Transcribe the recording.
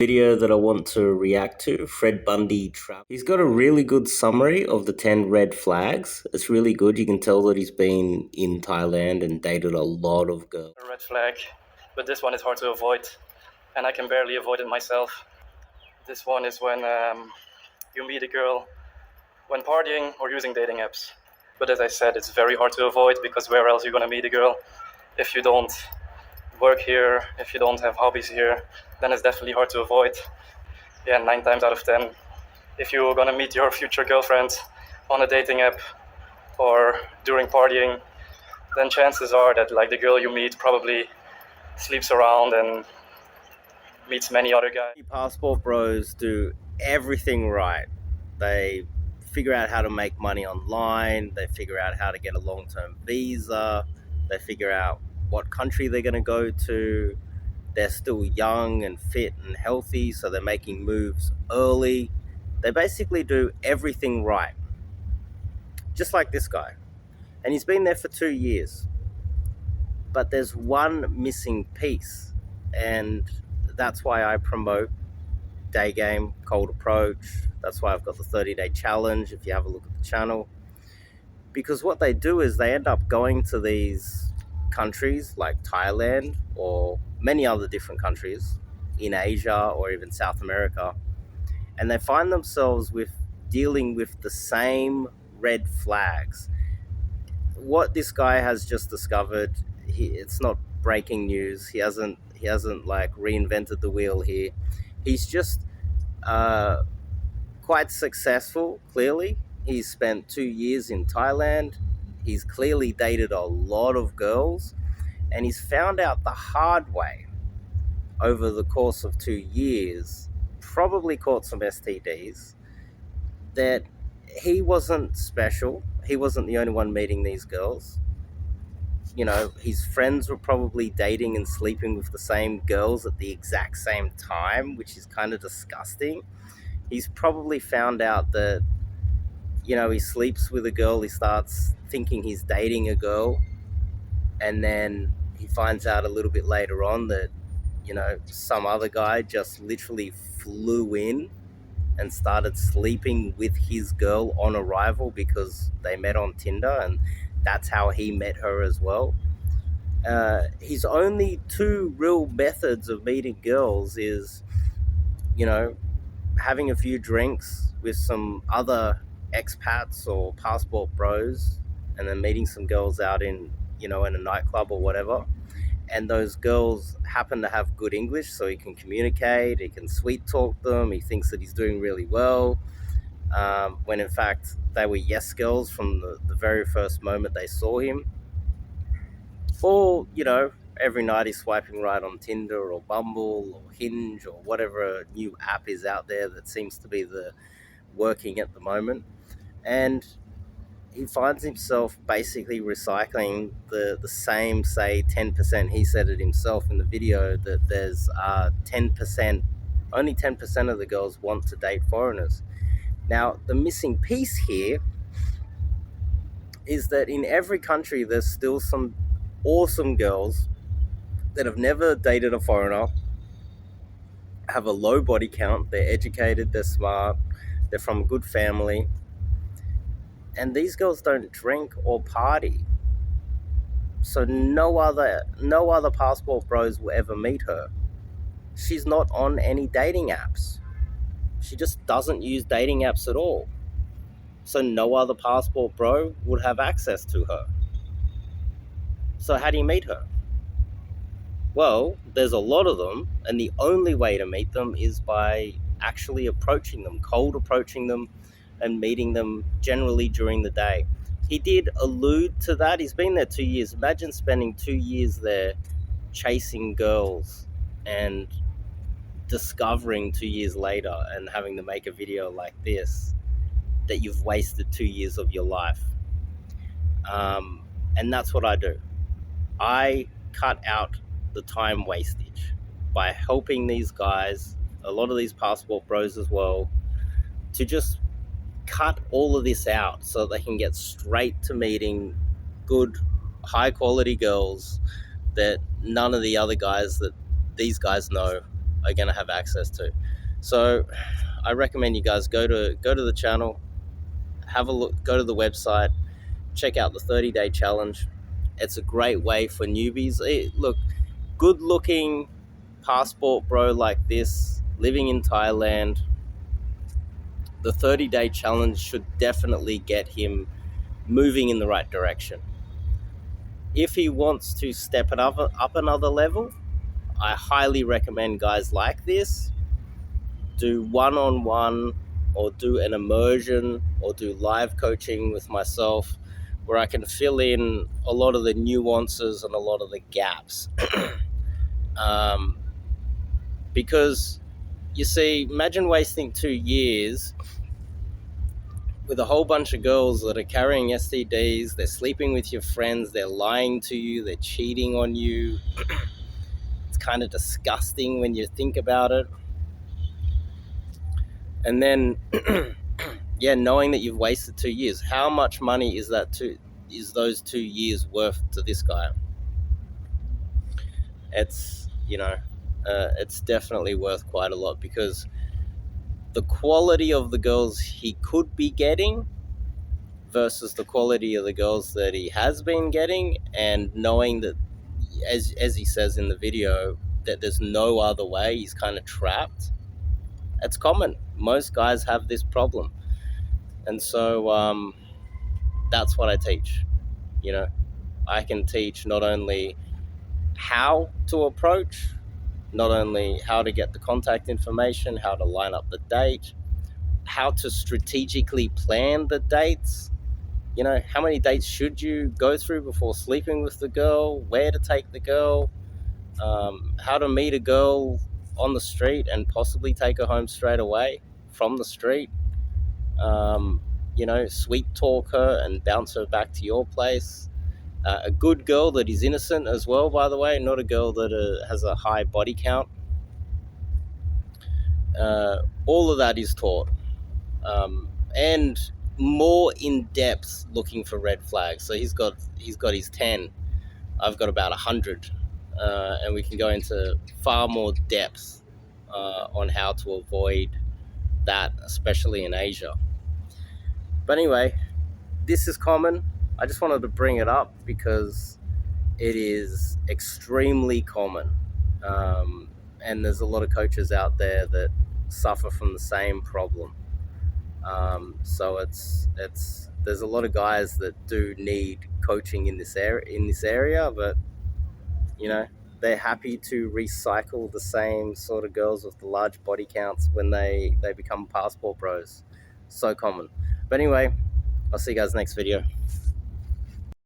Video that I want to react to, Fred Bundy Trap. He's got a really good summary of the 10 red flags. It's really good. You can tell that he's been in Thailand and dated a lot of girls. A red flag, but this one is hard to avoid, and I can barely avoid it myself. This one is when you meet a girl when partying or using dating apps. But as I said, it's very hard to avoid, because where else are you gonna meet a girl if you don't work here, if you don't have hobbies here? Then it's definitely hard to avoid. Yeah, 9 times out of 10, if you're gonna meet your future girlfriend on a dating app or during partying, then chances are that the girl you meet probably sleeps around and meets many other guys. Passport bros do everything right. They figure out how to make money online. They figure out how to get a long-term visa. They figure out what country they're going to go to. They're still young and fit and healthy, so they're making moves early. They basically do everything right. Just like this guy. And he's been there for 2 years. But there's one missing piece. And that's why I promote day game, cold approach. That's why I've got the 30-day challenge, if you have a look at the channel. Because what they do is they end up going to these countries like Thailand or many other different countries in Asia or even South America, and they find themselves with dealing with the same red flags. What this guy has just discovered, it's not breaking news. He hasn't like reinvented the wheel here. He's just quite successful, clearly. He's spent 2 years in Thailand. He's clearly dated a lot of girls, and he's found out the hard way over the course of 2 years, probably caught some STDs, that he wasn't special. He wasn't the only one meeting these girls. You know, his friends were probably dating and sleeping with the same girls at the exact same time, which is kind of disgusting. He's probably found out that, you know, he sleeps with a girl, he starts thinking he's dating a girl, and then he finds out a little bit later on that, you know, some other guy just literally flew in and started sleeping with his girl on arrival because they met on Tinder, and that's how he met her as well. His only 2 real methods of meeting girls is, you know, having a few drinks with some other expats or passport bros, and then meeting some girls out in, you know, in a nightclub or whatever. And those girls happen to have good English, so he can communicate, he can sweet talk them, he thinks that he's doing really well, when in fact they were yes girls from the very first moment they saw him. Or, you know, every night he's swiping right on Tinder or Bumble or Hinge or whatever new app is out there that seems to be the working at the moment. And he finds himself basically recycling the same, say, 10%. He said it himself in the video that there's 10%, only 10% of the girls want to date foreigners. Now, the missing piece here is that in every country there's still some awesome girls that have never dated a foreigner, have a low body count, they're educated, they're smart, they're from a good family, and these girls don't drink or party. So no other passport bros will ever meet her. She's not on any dating apps. She just doesn't use dating apps at all. So no other passport bro would have access to her. So how do you meet her? Well, there's a lot of them, and the only way to meet them is by actually approaching them, cold approaching them, and meeting them generally during the day. He did allude to that. He's been there 2 years. Imagine spending 2 years there chasing girls and discovering 2 years later and having to make a video like this that you've wasted 2 years of your life. And that's what I do. I cut out the time wastage by helping these guys, a lot of these passport bros as well, to just cut all of this out so they can get straight to meeting good, high quality girls that none of the other guys that these guys know are going to have access to. So I recommend you guys go to the channel, have a look, go to the website, check out the 30-day challenge. It's a great way for newbies. Look, good looking passport bro like this, living in Thailand, the 30-day challenge should definitely get him moving in the right direction. If he wants to step it up another level, I highly recommend guys like this do one-on-one or do an immersion or do live coaching with myself, where I can fill in a lot of the nuances and a lot of the gaps. um, because you see, imagine wasting 2 years with a whole bunch of girls that are carrying STDs, they're sleeping with your friends, they're lying to you, they're cheating on you. It's kind of disgusting when you think about it. And then, yeah, knowing that you've wasted 2 years, how much money is those 2 years worth to this guy? It's, it's definitely worth quite a lot, because the quality of the girls he could be getting versus the quality of the girls that he has been getting, and knowing that, as he says in the video, that there's no other way, he's kind of trapped. It's common. Most guys have this problem. And so that's what I teach. You know, I can teach not only how to approach, not only how to get the contact information, how to line up the date, how to strategically plan the dates. You know, how many dates should you go through before sleeping with the girl, where to take the girl, how to meet a girl on the street and possibly take her home straight away from the street. Sweet talk her and bounce her back to your place. A good girl that is innocent as well, by the way, not a girl that has a high body count. All of that is taught. And more in depth, looking for red flags. So he's got his 10. I've got about 100, and we can go into far more depth on how to avoid that, especially in Asia. But anyway, this is common. I just wanted to bring it up because it is extremely common, and there's a lot of coaches out there that suffer from the same problem. So it's there's a lot of guys that do need coaching in this area, but they're happy to recycle the same sort of girls with the large body counts when they become passport bros. So common. But anyway, I'll see you guys next video.